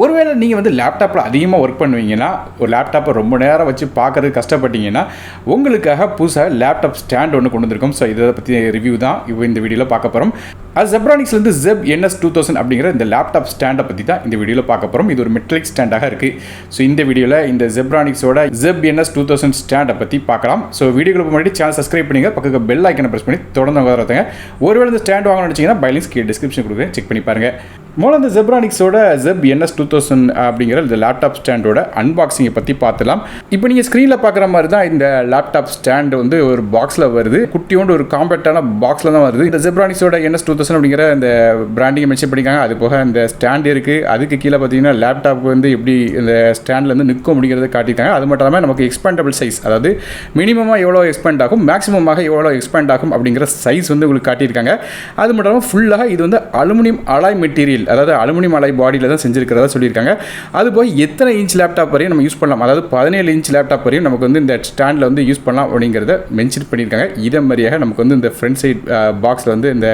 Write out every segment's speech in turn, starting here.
ஒருவேளை நீங்கள் வந்து லேப்டாப்பில் அதிகமாக ஒர்க் பண்ணுவீங்கன்னா, ஒரு லேப்டாப்பை ரொம்ப நேரம் வச்சு பார்க்குறதுக்கு கஷ்டப்பட்டீங்கன்னா, உங்களுக்காக புதுசாக லேப்டாப் ஸ்டாண்ட் ஒன்று கொண்டு வந்திருக்கோம். ஸோ இதை பற்றி ரிவ்யூ தான் இந்த வீடியோவில் பார்க்க போகிறோம். அது Zebronicsலேருந்து Zeb NS2000 அப்படிங்கிற இந்த லேப்டாப் ஸ்டாண்டை பற்றி தான் இந்த வீடியோவில் பார்க்க போகிறோம். இது ஒரு மெட்ரிக் ஸ்டாண்டாக இருக்குது. ஸோ இந்த வீடியோவில் இந்த Zebronicsோட Zeb NS2000 ஸ்டாண்டை பற்றி பார்க்கலாம். ஸோ வீடியோக்கு முன்னாடி சேனல் சப்ஸ்கிரைப் பண்ணிங்க, பக்கத்துக்கு பெல் ஐக்கனை ப்ரெஸ் பண்ணி தொடர்ந்து வரதுங்க. ஒருவேளை இந்த ஸ்டாண்ட் வாங்கணும்னு நினச்சிங்கன்னா பை லிங்க்ஸ் கீழே டிஸ்கிரிப்ஷன் கொடுக்குறேன், செக் பண்ணி பாருங்கள். மூலம் இந்த Zebronicsோட Zeb NS2000 அப்படிங்கிற இந்த லேப்டாப் ஸ்டாண்டோட அன்பாக்சிங்கை பற்றி பார்த்துலாம். இப்போ நீங்கள் ஸ்க்ரீனில் பார்க்குற மாதிரி தான் இந்த லேப்டாப் ஸ்டாண்ட் வந்து ஒரு பாக்ஸில் வருது. குட்டியோண்டு ஒரு காம்பேக்டான பாக்ஸில் தான் வருது. இந்த Zebronicsோட NS2000 அப்படிங்கிற இந்த பிராண்டிங்கை மென்ஷன் பண்ணியிருக்காங்க. அது போக இந்த ஸ்டாண்ட் இருக்குது. அதுக்கு கீழே பார்த்தீங்கன்னா லேப்டாப் வந்து எப்படி இந்த ஸ்டாண்டில் வந்து நிற்கும் அப்படிங்கிறத காட்டியிருக்காங்க. அது மட்டும் இல்லாமல் நமக்கு எக்ஸ்பேண்டபிள் சைஸ், அதாவது மினிமமாக எவ்வளோ எக்ஸ்பேண்ட் ஆகும், மேக்ஸிமமாக எவ்வளோ எக்ஸ்பேண்ட் ஆகும் அப்படிங்கிற சைஸ் வந்து உங்களுக்கு காட்டியிருக்காங்க. அது மட்டும் இல்லாமல் ஃபுல்லாக இது வந்து அலுமினியம் அலாய் மெட்டீரியல், அதாவது அலுமினியம் அலாய் பாடியில் தான் செஞ்சிருக்கிறதா சொல்லியிருக்காங்க. அது போய் எத்தனை இன்ச் லேப்டாப் வரையும் நம்ம யூஸ் பண்ணலாம், அதாவது 17 இன்ச் லேப்டாப் வரையும் நமக்கு வந்து இந்த ஸ்டாண்டில் வந்து யூஸ் பண்ணலாம் அப்படிங்கிறத மென்ஷன் பண்ணியிருக்காங்க. இதே மாதிரியாக நமக்கு வந்து இந்த ஃப்ரண்ட் சைட் பாக்ஸில் வந்து இந்த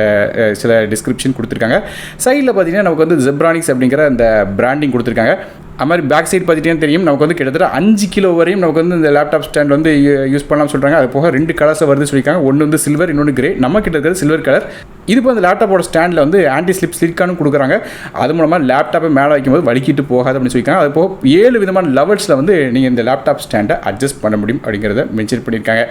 சில டிஸ்கிரிப்ஷன் கொடுத்துருக்காங்க. சைடில் பார்த்தீங்கன்னா நமக்கு வந்து Zebronics அப்படிங்கிற இந்த பிராண்டிங் கொடுத்துருக்காங்க. அது மாதிரி பேக் சைட் பார்த்துட்டே தெரியும், நமக்கு வந்து கிட்டத்தட்ட 5 கிலோ வரையும் நமக்கு வந்து இந்த லேப்டாப் ஸ்டாண்ட் வந்து யூஸ் பண்ணலாம்னு சொல்கிறாங்க. அது போக 2 கலர்ஸை வருது சொல்லியிருக்காங்க. ஒன்று வந்து சில்வர், இன்னொன்று கிரே. நம்ம கிட்ட இருக்கிறது சில்வர் கலர். இது இப்போ அந்த லேப்டாப்போட ஸ்டாண்டில் வந்து ஆன்டி ஸ்லிப் சிலிக்கானும் கொடுக்குறாங்க. அது மூலமாக லேப்டாப்பை மேலே வைக்கும்போது வலிக்கிட்டு போகாது அப்படின்னு சொல்லியிருக்காங்க. அது போக 7 விதமான லெவல்ஸில் வந்து நீங்கள் இந்த லேப்டாப் ஸ்டாண்டை அட்ஜஸ்ட் பண்ண முடியும் அப்படிங்கிறத மென்ஷன் பண்ணியிருக்காங்க.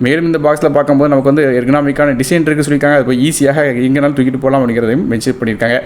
மேலும் இந்த பாக்ஸில் பார்க்கும்போது நமக்கு வந்து எர்கனாமிக்கான டிசைன் இருக்குது சொல்லியிருக்காங்க. அது போய் ஈஸியாக எங்கேனாலும் தூக்கிட்டு போகலாம் அப்படிங்கிறதையும் மென்ஷன் பண்ணியிருக்காங்க.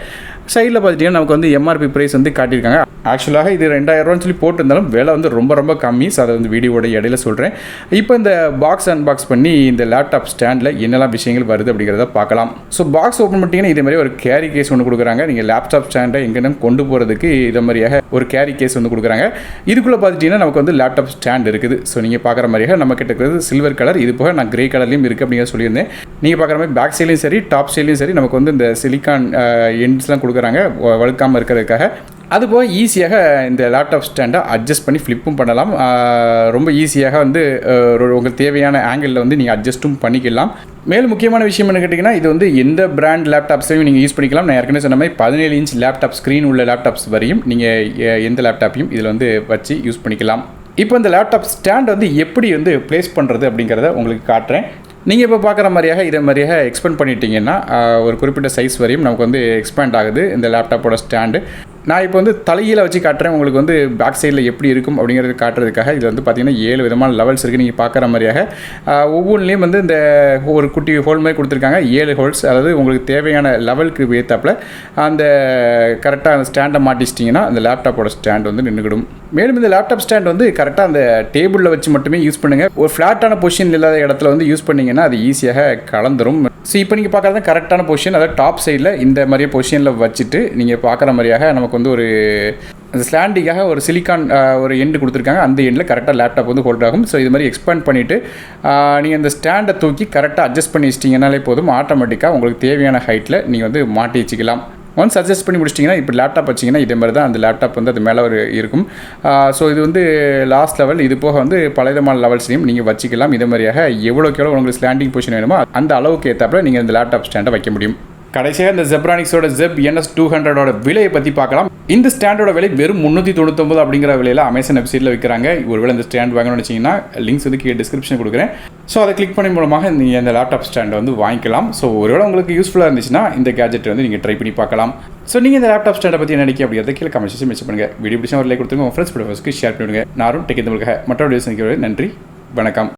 சைடில் பார்த்துட்டிங்கன்னா நமக்கு வந்து எம்ஆர்பி ப்ரைஸ் வந்து காட்டியிருக்காங்க. ஆக்சுவலாக இது 2000 சொல்லி போட்டிருந்தாலும் விலை வந்து ரொம்ப ரொம்ப கம்மி. ஸோ அதை வந்து வீடியோட இடையில சொல்கிறேன். இப்போ இந்த பாக்ஸ் அன்பாக்ஸ் பண்ணி இந்த லேப்டாப் ஸ்டாண்டில் என்னெல்லாம் விஷயங்கள் வருது அப்படிங்கிறத பார்க்கலாம். ஸோ பாக்ஸ் ஓப்பன் பண்ணிட்டீங்கன்னா இதே மாதிரி ஒரு கேரி கேஸ் ஒன்று கொடுக்குறாங்க. நீங்கள் லேப்டாப் ஸ்டாண்டை எங்கேனா கொண்டு போகிறதுக்கு இதை மாதிரியாக ஒரு கேரி கேஸ் வந்து கொடுக்குறாங்க. இதுக்குள்ளே பார்த்துட்டிங்கன்னா நமக்கு வந்து லேப்டாப் ஸ்டாண்ட் இருக்குது. ஸோ நீங்கள் பார்க்குற மாதிரியாக நம்ம கிட்ட இருக்கிறது சில்வர் கலர். இது போக நான் கிரே கலர்லையும் இருக்குது அப்படிங்கிற சொல்லியிருந்தேன். நீங்கள் பார்க்குற மாதிரி பேக் சைட்லையும் சரி, டாப் சைட்லையும் சரி நமக்கு வந்து இந்த சிலிக்கான் எண்ட்ஸ்லாம் கொடுக்குறாங்க வழுக்காமல் இருக்கிறதுக்காக. அதுபோக ஈஸியாக இந்த லேப்டாப் ஸ்டாண்டை அட்ஜஸ்ட் பண்ணி ஃப்ளிப்பும் பண்ணலாம். ரொம்ப ஈஸியாக வந்து உங்களுக்கு தேவையான ஆங்கிளில் வந்து நீங்கள் அட்ஜஸ்ட்டும் பண்ணிக்கலாம். மேலும் முக்கியமான விஷயம் என்ன கேட்டிங்கன்னா, இது வந்து எந்த பிராண்ட் லேப்டாப்ஸையும் நீங்கள் யூஸ் பண்ணிக்கலாம். நான் ஏற்கனவே சொன்ன மாதிரி 17 இன்ச் லேப்டாப் ஸ்க்ரீன் உள்ள லேப்டாப்ஸ் வரையும் நீங்கள் எந்த லேப்டாப்பையும் இதில் வந்து வச்சு யூஸ் பண்ணிக்கலாம். இப்போ இந்த லேப்டாப் ஸ்டாண்ட் வந்து எப்படி வந்து ப்ளேஸ் பண்ணுறது அப்படிங்கிறத உங்களுக்கு காட்டுறேன். நீங்கள் இப்போ பார்க்குற மாதிரியாக இதே மாதிரியாக எக்ஸ்பேண்ட் பண்ணிட்டீங்கன்னா ஒரு குறிப்பிட்ட சைஸ் வரையும் நமக்கு வந்து எக்ஸ்பேண்ட் ஆகுது இந்த லேப்டாப்போட ஸ்டாண்டு. நான் இப்போ வந்து தலையில் வச்சு காட்டுறேன். உங்களுக்கு வந்து பேக் சைடில் எப்படி இருக்கும் அப்படிங்கிறது காட்டுறதுக்காக இதில் வந்து பார்த்திங்கன்னா 7 விதமான லெவல்ஸ் இருக்குது. நீங்கள் பார்க்குற மாதிரியாக ஒவ்வொன்றிலையும் வந்து இந்த ஒரு குட்டி ஹோல் மாதிரி கொடுத்துருக்காங்க. 7 ஹோல்ஸ், அதாவது உங்களுக்கு தேவையான லெவலுக்கு ஏற்றாப்பில் அந்த கரெக்டாக அந்த ஸ்டாண்டை மாட்டிச்சிட்டிங்கன்னா அந்த லேப்டாப்போட ஸ்டாண்ட் வந்து நின்றுக்கிடும். மேலும் இந்த லேப்டாப் ஸ்டாண்ட் வந்து கரெக்டாக அந்த டேபிளில் வச்சு மட்டுமே யூஸ் பண்ணுங்கள். ஒரு ஃப்ளாட்டான பொசிஷன் இல்லாத இடத்துல வந்து யூஸ் பண்ணிங்கன்னா அது ஈஸியாக கலந்துரும். ஸோ இப்போ நீங்கள் பார்க்குறது கரெக்டான பொசிஷன், அதாவது டாப் சைடில் இந்த மாதிரியே பொசிஷனில் வச்சுட்டு நீங்கள் பார்க்குற மாதிரியாக நமக்கு வந்து ஒரு ஸ்லாண்டிங்காக ஒரு சிலிக்கான் ஒரு எண்டு கொடுத்துருக்காங்க. அந்த எண்டில் கரெக்டாக லேப்டாப் வந்து ஹோல்ட் ஆகும். ஸோ இது மாதிரி எக்ஸ்பேண்ட் பண்ணிவிட்டு நீங்கள் இந்த ஸ்டாண்டை தூக்கி கரெக்டாக அட்ஜஸ்ட் பண்ணி வச்சிட்டிங்கனாலே போதும். ஆட்டோமேட்டிக்காக உங்களுக்கு தேவையான ஹைட்டில் நீங்கள் வந்து மாட்டி வச்சுக்கலாம். ஒன்ஸ் அட்ஜஸ்ட் பண்ணி முடிச்சிட்டிங்கன்னா இப்போ லேப்டாப் வச்சிங்கன்னா இதே மாதிரி தான் அந்த லேப்டாப் வந்து அது மேலே ஒரு இருக்கும். ஸோ இது வந்து லாஸ்ட் லெவல். இது போக வந்து பலவிதமான லெவல்ஸ்லையும் நீங்கள் வச்சுக்கலாம். இதே மாதிரியாக எவ்வளோக்கு எவ்வளோ உங்களுக்கு ஸ்லாண்டிங் பொசிஷன் வேணுமோ அந்த அளவுக்கு ஏற்றாப்புல நீங்கள் இந்த லேப்டாப் ஸ்டாண்டை வைக்க முடியும். கடைசியாக இந்த Zebronicsோட Zeb NS200ஓட விலையை பற்றி பார்க்கலாம். இந்த ஸ்டாண்டோட விலை வெறும் 399 அப்படிங்கிற விலையில் அமேசான் வெப்சைட்டில் விற்கிறாங்க. ஒருவேளை இந்த ஸ்டாண்ட் வாங்கணும்னு வச்சிங்கன்னா லிங்க்ஸ் வந்து கீழே டிஸ்கிரிப்ஷன் கொடுக்குறேன். ஸோ அதை கிளிக் பண்ணி மூலமாக நீங்கள் இந்த லேப்டாப் ஸ்டாண்டை வந்து வாங்கிக்கலாம். ஸோ ஒருவேளை உங்களுக்கு யூஸ்ஃபுல்லாக இருந்துச்சுன்னா இந்த கேஜெட் வந்து நீங்கள் ட்ரை பண்ணி பார்க்கலாம். ஸோ நீங்கள் இந்த லேப்டாப் ஸ்டாண்டை பற்றி நினைக்க அப்படிங்கிறத கீழே கமெண்ட் செக்ஷன் மென்ஷன் பண்ணுங்கள். வீடியோ பிடிச்சா ஒரு லைக் கொடுத்துருங்க, உங்கள் ஃப்ரெண்ட்ஸ் ஷேர் பண்ணுங்கள். நானும் டெக் தமிழுக்காக மற்றொரு வீடியோஸ் நன்றி, வணக்கம்.